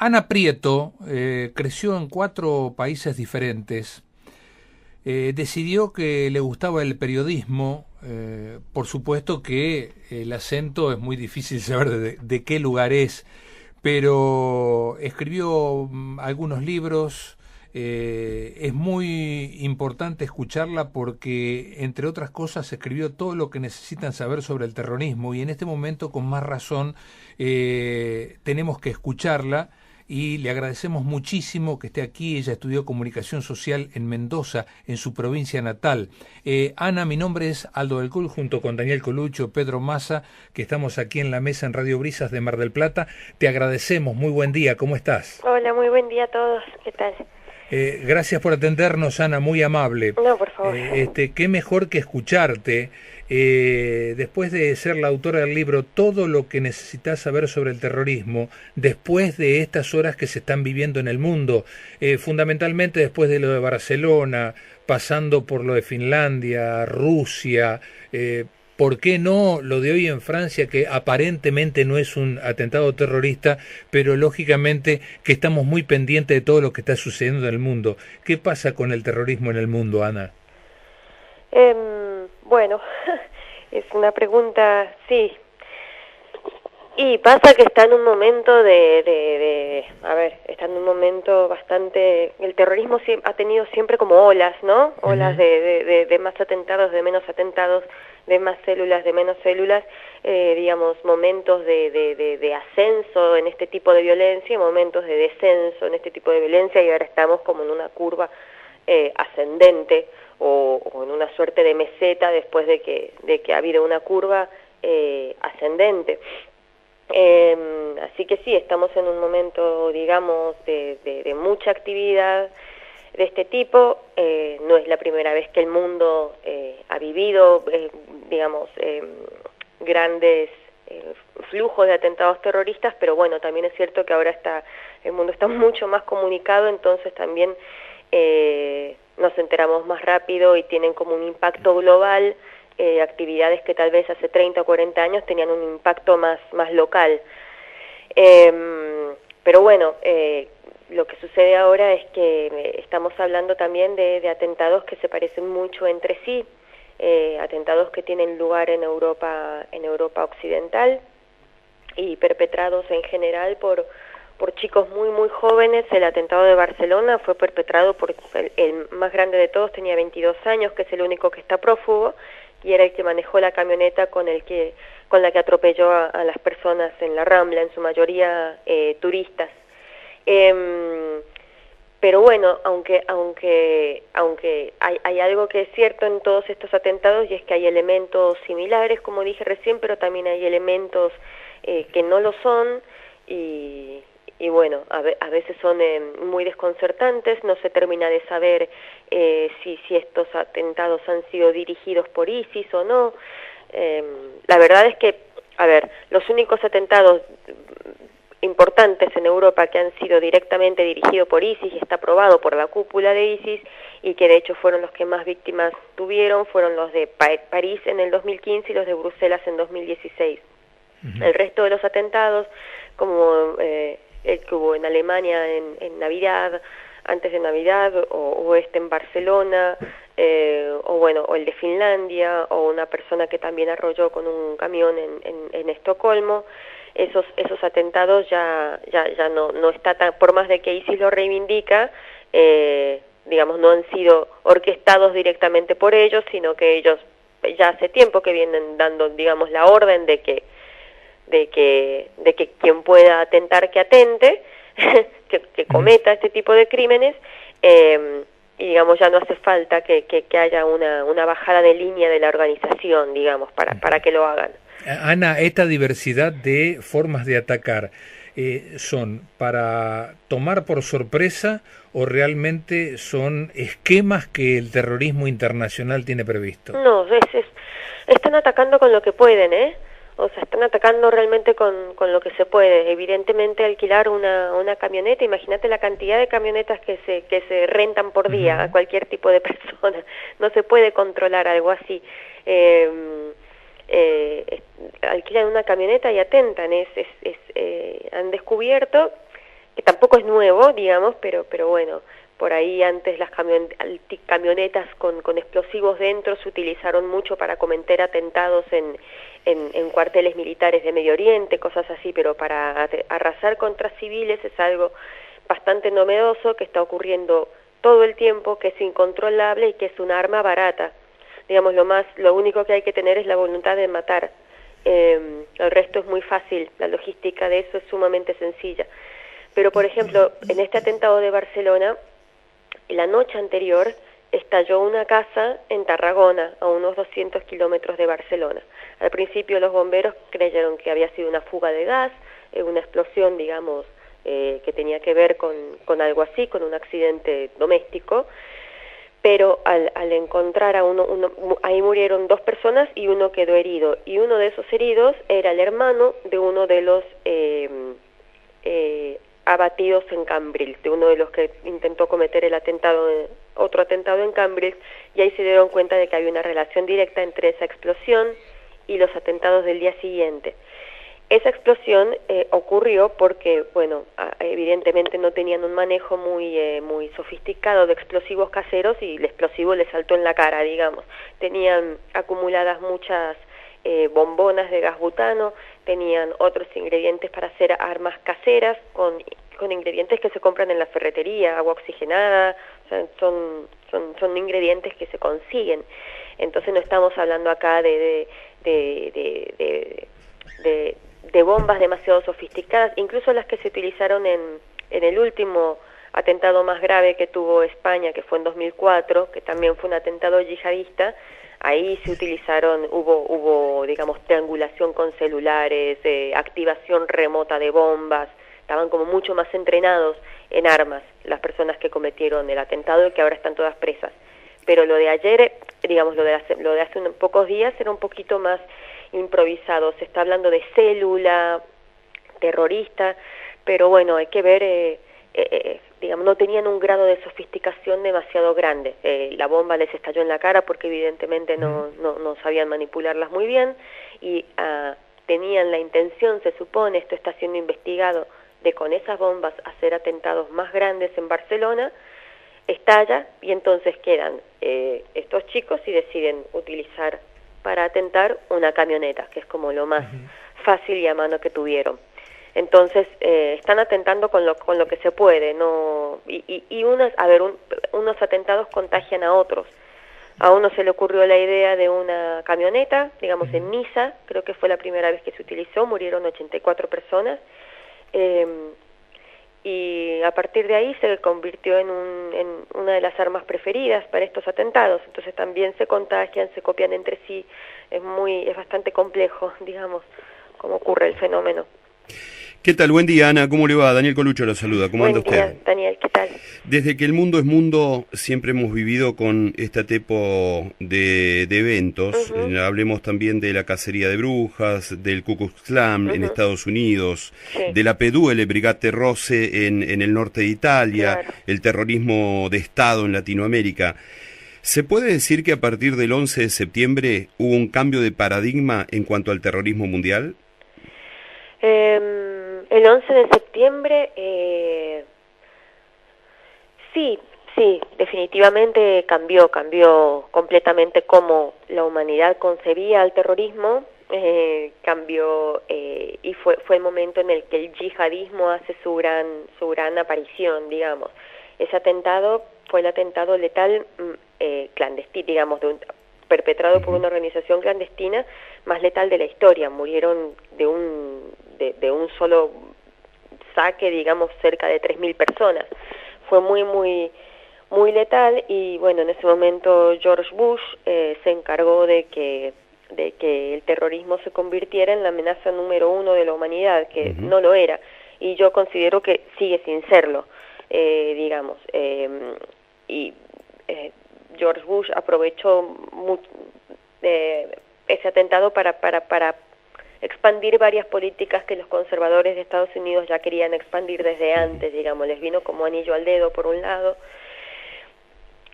Ana Prieto creció en 4 países diferentes. Decidió que le gustaba el periodismo. Por supuesto que el acento es muy difícil saber de qué lugar es, pero escribió algunos libros. Es muy importante escucharla porque, entre otras cosas, escribió todo lo que necesitan saber sobre el terrorismo, y en este momento, con más razón, tenemos que escucharla. Y le agradecemos muchísimo que esté aquí. Ella estudió comunicación social en Mendoza, en su provincia natal. Ana, mi nombre es Aldo del Cul, junto con Daniel Colucho, Pedro Massa, que estamos aquí en la mesa en Radio Brisas de Mar del Plata. Te agradecemos, muy buen día, ¿cómo estás? Hola, muy buen día a todos, ¿qué tal? Gracias por atendernos, Ana, muy amable. No, por favor. Qué mejor que escucharte. Después de ser la autora del libro Todo lo que necesitas saber sobre el terrorismo, después de estas horas que se están viviendo en el mundo, fundamentalmente después de lo de Barcelona, pasando por lo de Finlandia, Rusia, ¿por qué no lo de hoy en Francia, que aparentemente no es un atentado terrorista, pero lógicamente que estamos muy pendientes de todo lo que está sucediendo en el mundo? ¿Qué pasa con el terrorismo en el mundo, Ana? Bueno, es una pregunta, sí. Y pasa que está en un momento está en un momento bastante... El terrorismo ha tenido siempre como olas, ¿no? Olas de más atentados, de menos atentados, de más células, de menos células, digamos, momentos de ascenso en este tipo de violencia, momentos de descenso en este tipo de violencia, y ahora estamos como en una curva ascendente, o en una suerte de meseta después de que ha habido una curva ascendente. Así que sí, estamos en un momento, digamos, de mucha actividad de este tipo. No es la primera vez que el mundo ha vivido, digamos, grandes flujos de atentados terroristas, pero bueno, también es cierto que ahora el mundo está mucho más comunicado, entonces también nos enteramos más rápido y tienen como un impacto global. Actividades que tal vez hace 30 o 40 años tenían un impacto más local. Pero bueno, lo que sucede ahora es que estamos hablando también de atentados que se parecen mucho entre sí, atentados que tienen lugar en Europa occidental, y perpetrados en general por chicos muy jóvenes. El atentado de Barcelona fue perpetrado por el más grande de todos, tenía 22 años, que es el único que está prófugo, y era el que manejó la camioneta con la que atropelló a las personas en la Rambla, en su mayoría turistas. Pero bueno, aunque hay algo que es cierto en todos estos atentados, y es que hay elementos similares, como dije recién, pero también hay elementos que no lo son, y bueno, a veces son muy desconcertantes. No se termina de saber si estos atentados han sido dirigidos por ISIS o no. La verdad es que, los únicos atentados importantes en Europa que han sido directamente dirigidos por ISIS, y está probado por la cúpula de ISIS, y que de hecho fueron los que más víctimas tuvieron, fueron los de París en el 2015 y los de Bruselas en 2016. El resto de los atentados, como el que hubo en Alemania en Navidad, antes de Navidad, o en Barcelona, o el de Finlandia, o una persona que también arrolló con un camión en Estocolmo. Esos atentados ya no está tan, por más de que ISIS lo reivindica, digamos, no han sido orquestados directamente por ellos, sino que ellos ya hace tiempo que vienen dando, digamos, la orden de que quien pueda atentar, que atente, que cometa este tipo de crímenes, y digamos, ya no hace falta que haya una bajada de línea de la organización, digamos, para que lo hagan. Ana, esta diversidad de formas de atacar, ¿son para tomar por sorpresa o realmente son esquemas que el terrorismo internacional tiene previsto? No, están atacando con lo que pueden, O sea, están atacando realmente con lo que se puede. Evidentemente, alquilar una camioneta, imagínate la cantidad de camionetas que se rentan por día a cualquier tipo de persona. No se puede controlar algo así. Alquilan una camioneta y atentan. Han descubierto que tampoco es nuevo, digamos, pero bueno, por ahí antes las camionetas con explosivos dentro se utilizaron mucho para cometer atentados en cuarteles militares de Medio Oriente, cosas así, pero para arrasar contra civiles es algo bastante novedoso que está ocurriendo todo el tiempo, que es incontrolable y que es un arma barata. Digamos, lo único que hay que tener es la voluntad de matar. El resto es muy fácil, la logística de eso es sumamente sencilla. Pero, por ejemplo, en este atentado de Barcelona, la noche anterior estalló una casa en Tarragona, a unos 200 kilómetros de Barcelona. Al principio los bomberos creyeron que había sido una fuga de gas, una explosión, digamos, que tenía que ver con algo así, con un accidente doméstico, pero al encontrar a ahí murieron 2 personas y uno quedó herido, y uno de esos heridos era el hermano de uno de los abatidos en Cambrils, de uno de los que intentó cometer otro atentado en Cambrils, y ahí se dieron cuenta de que había una relación directa entre esa explosión y los atentados del día siguiente. Esa explosión ocurrió porque, bueno, evidentemente no tenían un manejo muy sofisticado de explosivos caseros y el explosivo les saltó en la cara, digamos. Tenían acumuladas muchas bombonas de gas butano, tenían otros ingredientes para hacer armas caseras con ingredientes que se compran en la ferretería, agua oxigenada, o sea, son ingredientes que se consiguen. Entonces no estamos hablando acá de bombas demasiado sofisticadas, incluso las que se utilizaron en el último atentado más grave que tuvo España, que fue en 2004, que también fue un atentado yihadista. Ahí se utilizaron, hubo digamos, triangulación con celulares, activación remota de bombas, estaban como mucho más entrenados en armas las personas que cometieron el atentado y que ahora están todas presas. Pero lo de ayer, digamos, lo de hace unos pocos días era un poquito más improvisado, se está hablando de célula terrorista, pero bueno, hay que ver, digamos, no tenían un grado de sofisticación demasiado grande. La bomba les estalló en la cara porque evidentemente no sabían manipularlas muy bien y tenían la intención, se supone, esto está siendo investigado, de con esas bombas hacer atentados más grandes en Barcelona. Estalla y entonces quedan estos chicos y deciden utilizar para atentar una camioneta, que es como lo más fácil y a mano que tuvieron. Entonces están atentando con lo que se puede, no unos atentados contagian a otros. A uno se le ocurrió la idea de una camioneta, digamos en Niza, creo que fue la primera vez que se utilizó, murieron 84 personas, y a partir de ahí se convirtió en una de las armas preferidas para estos atentados. Entonces también se contagian, se copian entre sí, es bastante complejo, digamos, cómo ocurre el fenómeno. ¿Qué tal? Buen día, Ana. ¿Cómo le va? Daniel Colucho la saluda. ¿Cómo anda usted? Buen día, Daniel. ¿Qué tal? Desde que el mundo es mundo, siempre hemos vivido con este tipo de eventos. Hablemos también de la cacería de brujas, del Ku Klux Klan en Estados Unidos, de la PDUL, Brigate Rosse en el norte de Italia, el terrorismo de Estado en Latinoamérica. ¿Se puede decir que a partir del 11 de septiembre hubo un cambio de paradigma en cuanto al terrorismo mundial? El 11 de septiembre, sí, definitivamente cambió completamente cómo la humanidad concebía el terrorismo, cambió y fue el momento en el que el yihadismo hace su gran aparición, digamos. Ese atentado fue el atentado letal clandestino, digamos, perpetrado por una organización clandestina más letal de la historia. Murieron de un solo saque, digamos, cerca de 3.000 personas. Fue muy letal y, bueno, en ese momento George Bush se encargó de que el terrorismo se convirtiera en la amenaza número 1 de la humanidad, que no lo era. Y yo considero que sigue sin serlo, digamos. George Bush aprovechó ese atentado para expandir varias políticas que los conservadores de Estados Unidos ya querían expandir desde antes, digamos, les vino como anillo al dedo por un lado.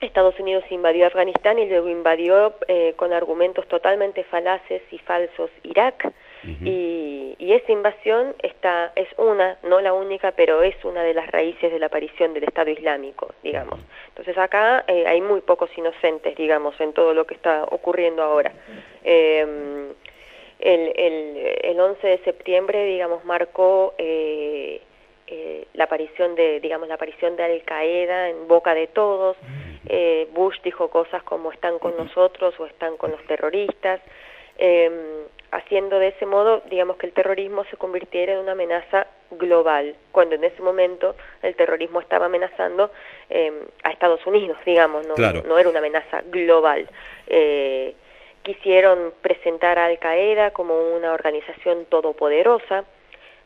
Estados Unidos invadió Afganistán y luego invadió con argumentos totalmente falaces y falsos Irak, y esa invasión es una, no la única, pero es una de las raíces de la aparición del Estado Islámico, digamos. Entonces acá hay muy pocos inocentes, digamos, en todo lo que está ocurriendo ahora. El 11 de septiembre, digamos, marcó la aparición de Al Qaeda en boca de todos. Bush dijo cosas como están con nosotros o están con los terroristas, haciendo de ese modo, digamos, que el terrorismo se convirtiera en una amenaza global, cuando en ese momento el terrorismo estaba amenazando a Estados Unidos, digamos, no era una amenaza global. Quisieron presentar a Al Qaeda como una organización todopoderosa,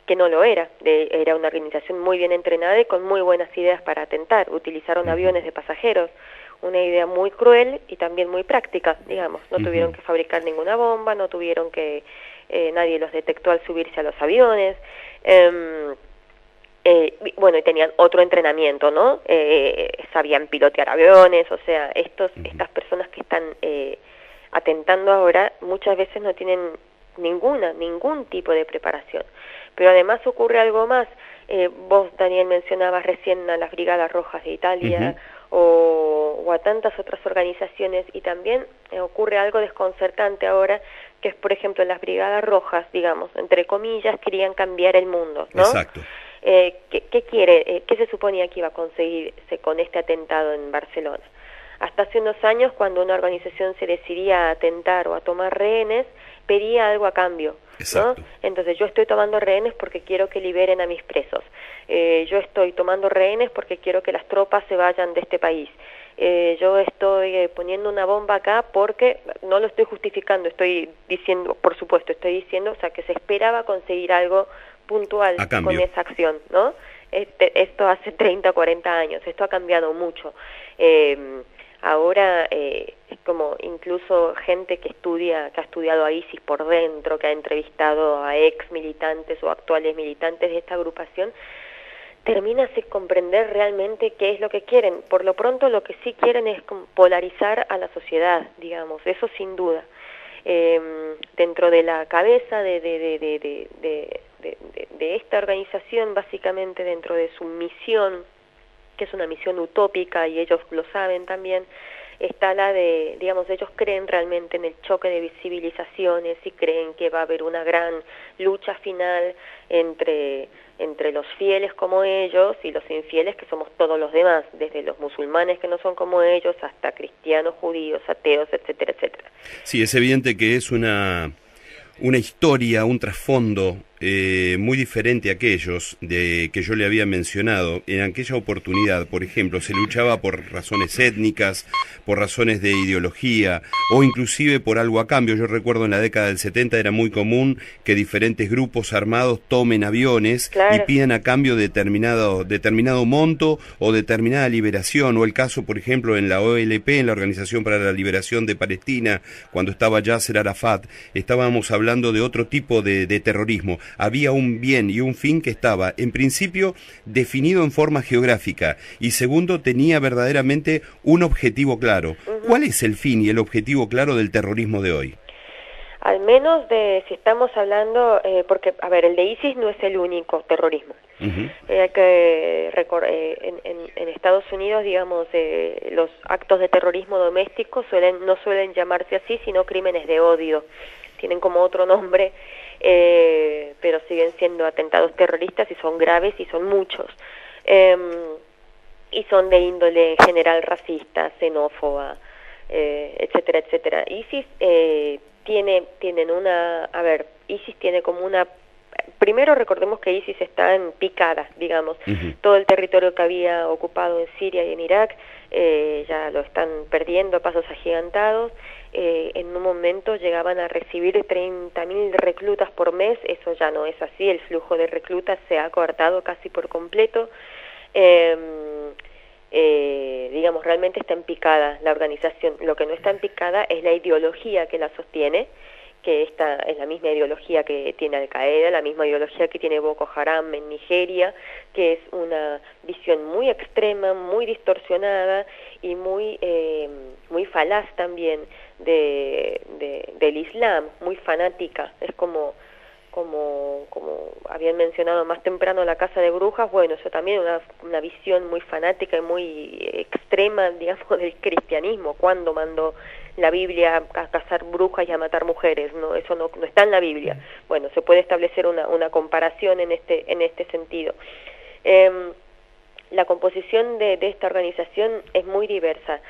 que no lo era. Era una organización muy bien entrenada y con muy buenas ideas para atentar. Utilizaron aviones de pasajeros, una idea muy cruel y también muy práctica, digamos. No tuvieron que fabricar ninguna bomba, no tuvieron que... nadie los detectó al subirse a los aviones. Bueno, y tenían otro entrenamiento, ¿no? Sabían pilotear aviones, o sea, estas personas que están atentando ahora muchas veces no tienen ningún tipo de preparación. Pero además ocurre algo más. Vos, Daniel, mencionabas recién a las Brigadas Rojas de Italia o a tantas otras organizaciones, y también ocurre algo desconcertante ahora, que es, por ejemplo, las Brigadas Rojas, digamos, entre comillas, querían cambiar el mundo, ¿no? Exacto. ¿Qué se suponía que iba a conseguirse con este atentado en Barcelona? Hasta hace unos años, cuando una organización se decidía a atentar o a tomar rehenes, pedía algo a cambio, ¿no? Entonces, yo estoy tomando rehenes porque quiero que liberen a mis presos. Yo estoy tomando rehenes porque quiero que las tropas se vayan de este país. Yo estoy poniendo una bomba acá porque, no lo estoy justificando, estoy diciendo, por supuesto, o sea, que se esperaba conseguir algo puntual con esa acción, ¿no? Esto hace 30, 40 años, esto ha cambiado mucho. Ahora es como incluso gente que ha estudiado a ISIS por dentro, que ha entrevistado a ex militantes o actuales militantes de esta agrupación, termina sin comprender realmente qué es lo que quieren. Por lo pronto lo que sí quieren es polarizar a la sociedad, digamos, eso sin duda. Dentro de la cabeza de esta organización, básicamente dentro de su misión, que es una misión utópica y ellos lo saben también, está la de, digamos, ellos creen realmente en el choque de civilizaciones y creen que va a haber una gran lucha final entre los fieles como ellos y los infieles, que somos todos los demás, desde los musulmanes que no son como ellos hasta cristianos, judíos, ateos, etcétera, etcétera. Sí, es evidente que es una historia, un trasfondo muy diferente a aquellos que yo le había mencionado. En aquella oportunidad, por ejemplo, se luchaba por razones étnicas, por razones de ideología o inclusive por algo a cambio. Yo recuerdo en la década del 70 era muy común que diferentes grupos armados tomen aviones y pidan a cambio determinado monto o determinada liberación, o el caso, por ejemplo, en la OLP, en la Organización para la Liberación de Palestina, cuando estaba Yasser Arafat, estábamos hablando de otro tipo de terrorismo. Había un bien y un fin que estaba, en principio, definido en forma geográfica, y segundo, tenía verdaderamente un objetivo claro. ¿Cuál es el fin y el objetivo claro del terrorismo de hoy? Al menos si estamos hablando, porque, a ver, el de ISIS no es el único terrorismo. Hay que en Estados Unidos, digamos, los actos de terrorismo doméstico no suelen llamarse así, sino crímenes de odio. Tienen como otro nombre, pero siguen siendo atentados terroristas y son graves y son muchos. Y son de índole en general racista, xenófoba, etcétera, etcétera. ISIS ISIS tiene como una... Primero recordemos que ISIS está en picada, digamos. Todo el territorio que había ocupado en Siria y en Irak ya lo están perdiendo a pasos agigantados. En un momento llegaban a recibir 30.000 reclutas por mes. Eso ya no es así, el flujo de reclutas se ha cortado casi por completo. Digamos, realmente está en picada la organización. Lo que no está en picada es la ideología que la sostiene, que esta es la misma ideología que tiene Al Qaeda, la misma ideología que tiene Boko Haram en Nigeria, que es una visión muy extrema, muy distorsionada y muy falaz también del Islam, muy fanática. Es como como habían mencionado más temprano, la Casa de Brujas. Bueno, eso también una visión muy fanática y muy extrema, digamos, del cristianismo. ¿Cuándo mandó la Biblia a cazar brujas y a matar mujeres? No, eso no está en la Biblia. Bueno, se puede establecer una comparación en este sentido. La composición de esta organización es muy diversa.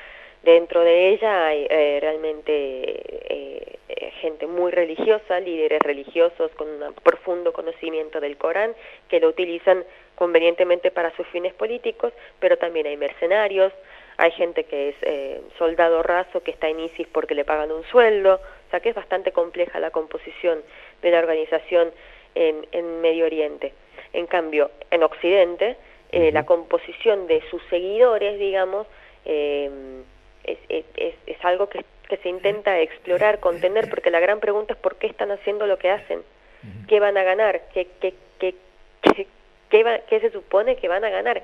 Dentro de ella hay realmente gente muy religiosa, líderes religiosos con un profundo conocimiento del Corán, que lo utilizan convenientemente para sus fines políticos, pero también hay mercenarios, hay gente que es soldado raso que está en ISIS porque le pagan un sueldo, o sea que es bastante compleja la composición de la organización en Medio Oriente. En cambio, en Occidente, la composición de sus seguidores, digamos, es algo que se intenta explorar, contener, porque la gran pregunta es por qué están haciendo lo que hacen, qué van a ganar, qué se supone que van a ganar.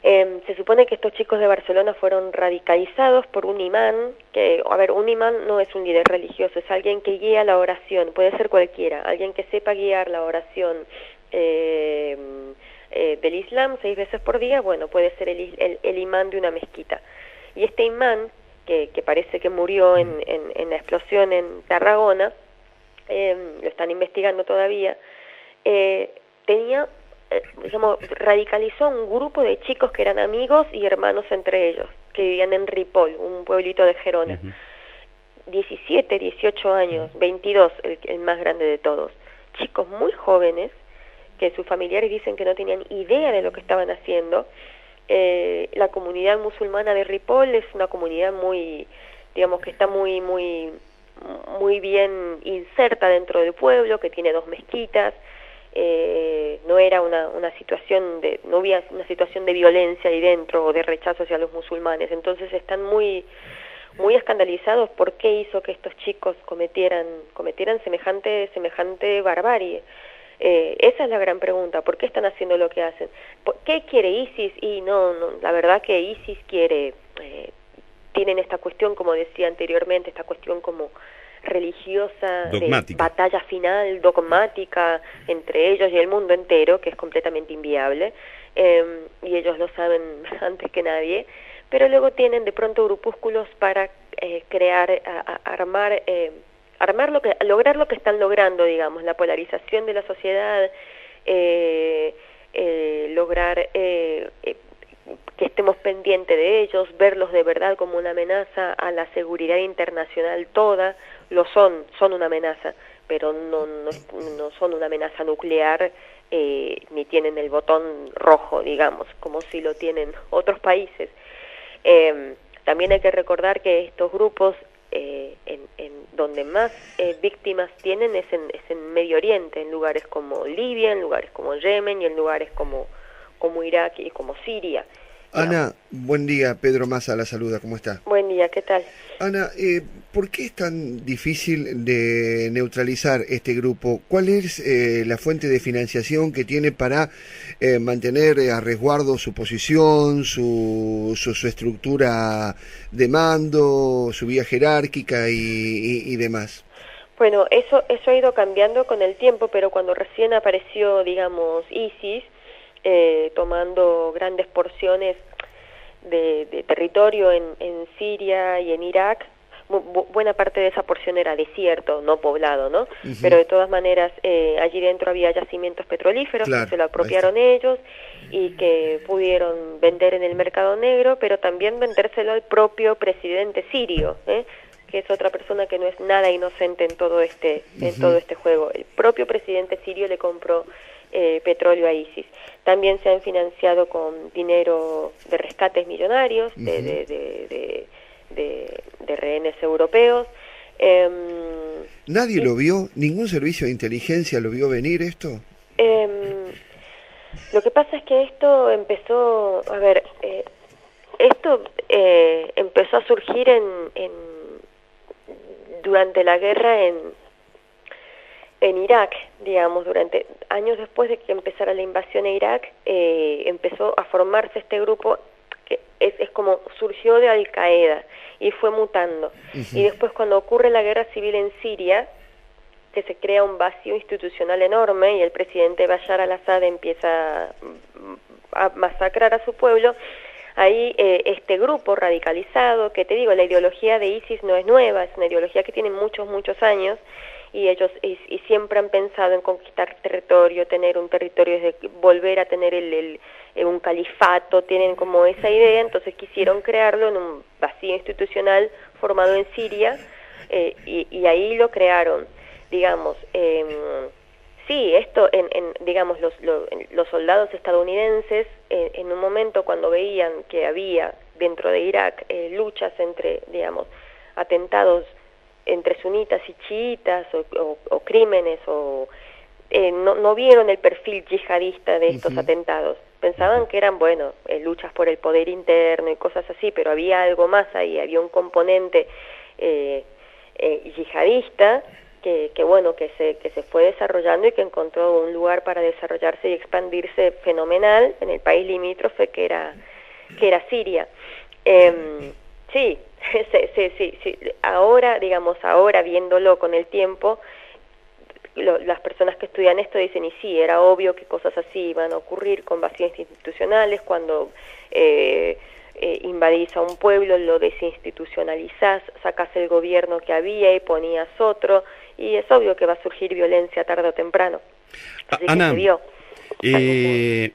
Se supone que estos chicos de Barcelona fueron radicalizados por un imán, un imán no es un líder religioso, es alguien que guía la oración, puede ser cualquiera, alguien que sepa guiar la oración del Islam 6 veces por día, bueno, puede ser el imán de una mezquita. Y este imán, que parece que murió en la explosión en Tarragona, lo están investigando todavía, radicalizó a un grupo de chicos que eran amigos y hermanos entre ellos, que vivían en Ripoll, un pueblito de Gerona. 17, 18 años, 22, el más grande de todos. Chicos muy jóvenes, que sus familiares dicen que no tenían idea de lo que estaban haciendo. La comunidad musulmana de Ripoll es una comunidad muy, digamos, que está muy bien inserta dentro del pueblo, que tiene 2 mezquitas. No era una situación no había una situación de violencia ahí dentro o de rechazo hacia los musulmanes. Entonces están muy escandalizados por qué hizo que estos chicos cometieran semejante barbarie. Esa es la gran pregunta, ¿por qué están haciendo lo que hacen? ¿Qué quiere ISIS? Y no, la verdad que ISIS quiere, tienen esta cuestión, como decía anteriormente, esta cuestión como religiosa, dogmática, de batalla final, dogmática, entre ellos y el mundo entero, que es completamente inviable, y ellos lo saben antes que nadie, pero luego tienen de pronto grupúsculos para crear, lograr lo que están logrando, digamos, la polarización de la sociedad, lograr que estemos pendientes de ellos, verlos de verdad como una amenaza a la seguridad internacional toda. Son una amenaza, pero no son una amenaza nuclear, ni tienen el botón rojo, digamos, como si lo tienen otros países. También hay que recordar que estos grupos, en donde más víctimas tienen es en Medio Oriente, en lugares como Libia, en lugares como Yemen y en lugares como Irak y como Siria. Ana, buen día, Pedro Massa la saluda, ¿cómo está? Buen día, ¿qué tal? Ana, ¿por qué es tan difícil de neutralizar este grupo? ¿Cuál es la fuente de financiación que tiene para mantener a resguardo su posición, su estructura de mando, su vía jerárquica y demás? Bueno, eso ha ido cambiando con el tiempo, pero cuando recién apareció, digamos, ISIS, tomando grandes porciones de territorio en Siria y en Irak, buena parte de esa porción era desierto, no poblado, ¿no? Pero de todas maneras allí dentro había yacimientos petrolíferos, claro, que se lo apropiaron ellos y que pudieron vender en el mercado negro, pero también vendérselo al propio presidente sirio, que es otra persona que no es nada inocente en todo este juego. El propio presidente sirio le compró petróleo a ISIS. También se han financiado con dinero de rescates millonarios de rehenes europeos. ¿Nadie lo vio? ¿Ningún servicio de inteligencia lo vio venir esto? Lo que pasa es que esto empezó, empezó a surgir durante la guerra en Irak, digamos, durante años después de que empezara la invasión a Irak, empezó a formarse este grupo que es como surgió de Al Qaeda y fue mutando. Y después cuando ocurre la guerra civil en Siria, que se crea un vacío institucional enorme y el presidente Bashar al-Assad empieza a masacrar a su pueblo. Ahí este grupo radicalizado, que te digo, la ideología de ISIS no es nueva, es una ideología que tiene muchos años, y ellos y siempre han pensado en conquistar territorio, tener un territorio, volver a tener un califato, tienen como esa idea, entonces quisieron crearlo en un vacío institucional formado en Siria, y ahí lo crearon, digamos. Sí, esto, digamos, los soldados estadounidenses, en un momento cuando veían que había dentro de Irak luchas entre, digamos, atentados entre sunitas y chiitas o crímenes, no vieron el perfil yihadista de estos atentados. Pensaban que eran, bueno, luchas por el poder interno y cosas así, pero había algo más ahí, había un componente yihadista que bueno, que se fue desarrollando y que encontró un lugar para desarrollarse y expandirse fenomenal en el país limítrofe que era Siria. Sí, sí. Ahora, digamos, viéndolo con el tiempo, las personas que estudian esto dicen, y sí, era obvio que cosas así iban a ocurrir con vacíos institucionales, cuando invadís a un pueblo, lo desinstitucionalizás, sacás el gobierno que había y ponías otro, y es obvio que va a surgir violencia tarde o temprano. Así Ana, que se vio.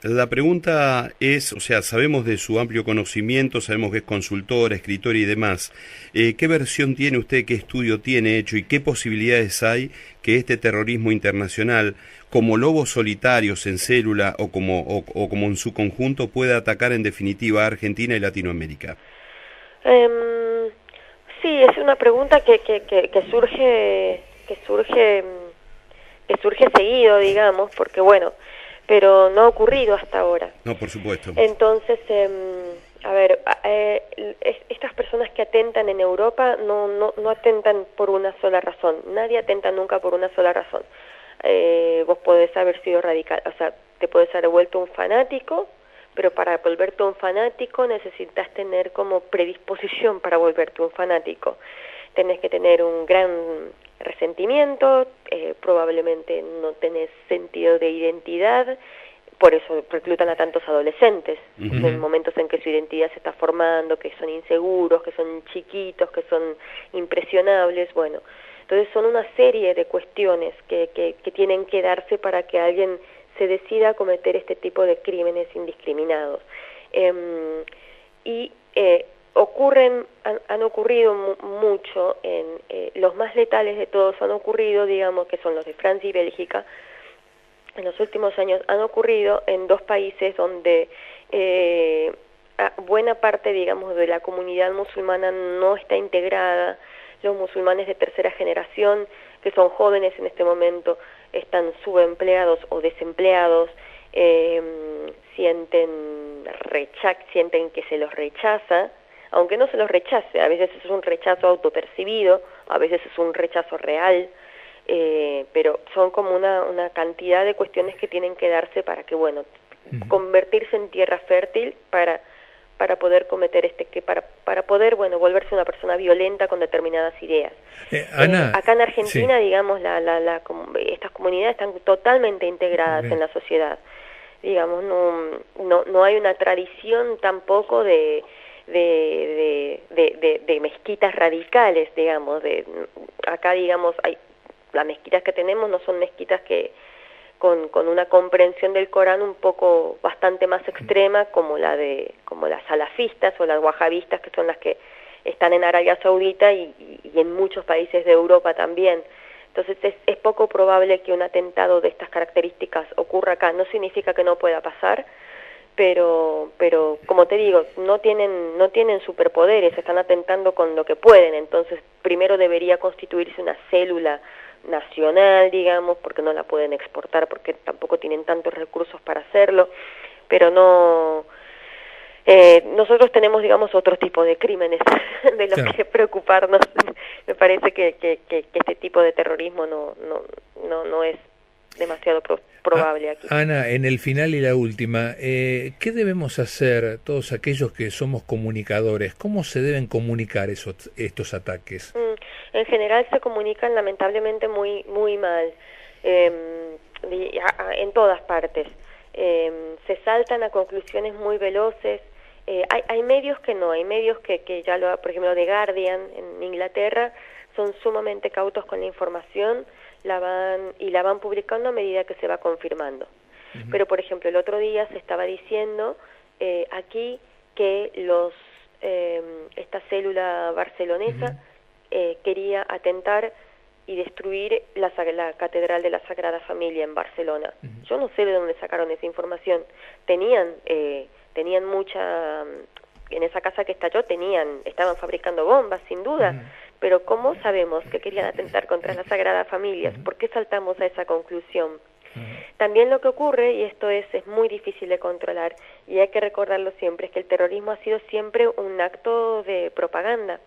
La pregunta es, o sea, sabemos de su amplio conocimiento, sabemos que es consultora, escritora y demás. ¿Qué versión tiene usted, qué estudio tiene hecho y qué posibilidades hay que este terrorismo internacional, como lobos solitarios en célula o como en su conjunto, pueda atacar en definitiva a Argentina y Latinoamérica? Sí, es una pregunta que surge seguido, digamos, porque bueno, pero no ha ocurrido hasta ahora. No, por supuesto. Entonces, a ver, estas personas que atentan en Europa no atentan por una sola razón. Nadie atenta nunca por una sola razón. Vos podés haber sido radical, o sea, te podés haber vuelto un fanático, pero para volverte un fanático necesitas tener como predisposición para volverte un fanático. Tenés que tener un gran resentimiento, probablemente no tenés sentido de identidad, por eso reclutan a tantos adolescentes, en momentos en que su identidad se está formando, que son inseguros, que son chiquitos, que son impresionables, bueno. Entonces son una serie de cuestiones que tienen que darse para que alguien se decida a cometer este tipo de crímenes indiscriminados. Han ocurrido mucho, los más letales de todos han ocurrido, digamos, que son los de Francia y Bélgica. En los últimos años han ocurrido en dos países donde buena parte, digamos, de la comunidad musulmana no está integrada. Los musulmanes de tercera generación, que son jóvenes en este momento, están subempleados o desempleados, sienten que se los rechaza, aunque no se los rechace, a veces es un rechazo autopercibido, a veces es un rechazo real, pero son como una cantidad de cuestiones que tienen que darse para que, bueno, convertirse en tierra fértil para poder cometer para poder, bueno, volverse una persona violenta con determinadas ideas. Ana, acá en Argentina, sí, digamos, estas comunidades están totalmente integradas en la sociedad. Digamos, no hay una tradición tampoco de mezquitas radicales, digamos. Acá, digamos, las mezquitas que tenemos no son mezquitas con una comprensión del Corán un poco bastante más extrema como las salafistas o las wahabistas, que son las que están en Arabia Saudita y en muchos países de Europa también. Entonces es poco probable que un atentado de estas características ocurra acá. No significa que no pueda pasar, pero como te digo, no tienen superpoderes, están atentando con lo que pueden. Entonces primero debería constituirse una célula nacional, digamos, porque no la pueden exportar, porque tampoco tienen tantos recursos para hacerlo, pero no, nosotros tenemos, digamos, otro tipo de crímenes de los que preocuparnos. Me parece que este tipo de terrorismo no es demasiado probable aquí. Ana, en el final y la última, ¿qué debemos hacer todos aquellos que somos comunicadores? ¿Cómo se deben comunicar estos ataques? En general se comunican lamentablemente muy mal, en todas partes. Se saltan a conclusiones muy veloces. Hay medios que no, hay medios que ya por ejemplo, The Guardian en Inglaterra son sumamente cautos con la información, la van publicando a medida que se va confirmando. Pero, por ejemplo, el otro día se estaba diciendo aquí que esta célula barcelonesa quería atentar y destruir la Catedral de la Sagrada Familia en Barcelona. Yo no sé de dónde sacaron esa información. Tenían mucha... En esa casa que estalló estaban fabricando bombas, sin duda, pero ¿cómo sabemos que querían atentar contra la Sagrada Familia? ¿Por qué saltamos a esa conclusión? También lo que ocurre, y esto es muy difícil de controlar, y hay que recordarlo siempre, es que el terrorismo ha sido siempre un acto de propaganda.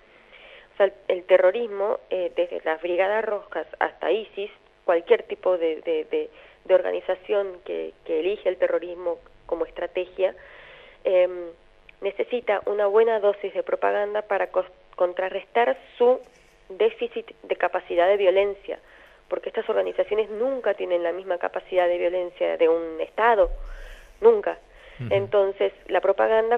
O sea, el terrorismo, desde las Brigadas Rojas hasta ISIS, cualquier tipo de organización que elige el terrorismo como estrategia, necesita una buena dosis de propaganda para contrarrestar su déficit de capacidad de violencia, porque estas organizaciones nunca tienen la misma capacidad de violencia de un Estado, nunca. Entonces,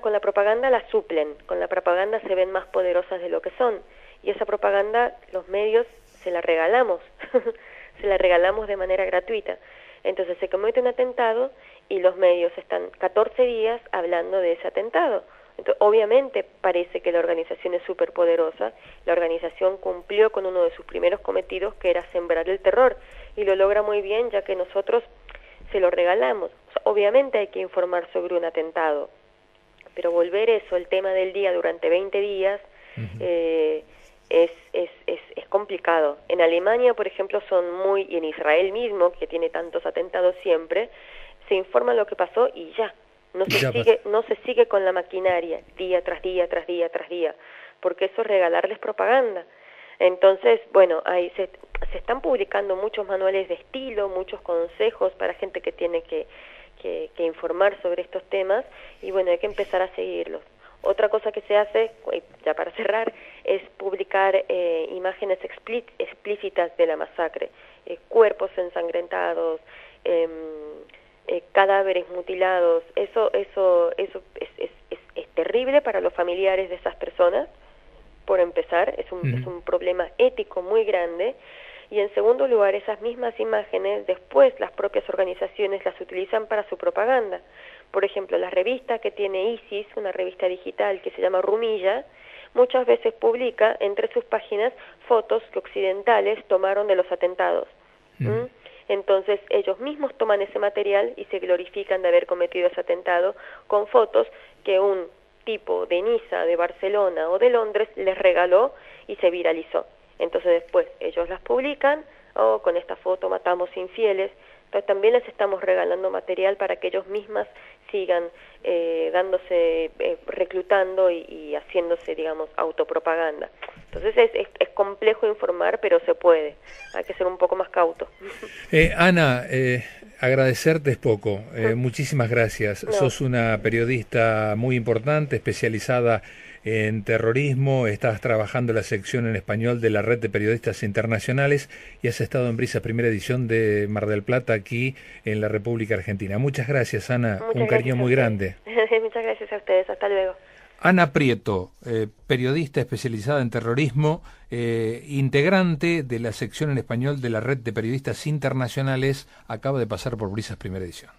con la propaganda la suplen, con la propaganda se ven más poderosas de lo que son, y esa propaganda los medios se la regalamos, se la regalamos de manera gratuita. Entonces se comete un atentado y los medios están 14 días hablando de ese atentado. Entonces, obviamente parece que la organización es superpoderosa, la organización cumplió con uno de sus primeros cometidos, que era sembrar el terror, y lo logra muy bien, ya que nosotros se lo regalamos. O sea, obviamente hay que informar sobre un atentado, pero volver eso, el tema del día durante 20 días, es complicado. En Alemania, por ejemplo, y en Israel mismo, que tiene tantos atentados siempre, se informa lo que pasó y ya. No se sigue con la maquinaria día tras día, tras día, tras día, porque eso es regalarles propaganda. Entonces, bueno, ahí se están publicando muchos manuales de estilo, muchos consejos para gente que tiene que informar sobre estos temas, y bueno, hay que empezar a seguirlos. Otra cosa que se hace, ya para cerrar, es publicar imágenes explícitas de la masacre, cuerpos ensangrentados, cadáveres mutilados. Eso es terrible para los familiares de esas personas, por empezar, es un problema ético muy grande. Y en segundo lugar, esas mismas imágenes después las propias organizaciones las utilizan para su propaganda. Por ejemplo, la revista que tiene ISIS, una revista digital que se llama Rumilla, muchas veces publica entre sus páginas fotos que occidentales tomaron de los atentados. Entonces ellos mismos toman ese material y se glorifican de haber cometido ese atentado con fotos que un tipo de Niza, de Barcelona o de Londres les regaló y se viralizó. Entonces después ellos las publican, con esta foto matamos infieles. Entonces también les estamos regalando material para que ellos mismas sigan reclutando y haciéndose, digamos, autopropaganda. Entonces es complejo informar, pero se puede. Hay que ser un poco más cauto. Ana, agradecerte es poco. Muchísimas gracias. No. Sos una periodista muy importante, especializada en terrorismo, estás trabajando en la sección en español de la Red de Periodistas Internacionales y has estado en Brisas Primera Edición de Mar del Plata, aquí en la República Argentina. Muchas gracias, Ana. Un cariño muy grande. Muchas gracias a ustedes. Hasta luego. Ana Prieto, periodista especializada en terrorismo, integrante de la sección en español de la Red de Periodistas Internacionales, acaba de pasar por Brisas Primera Edición.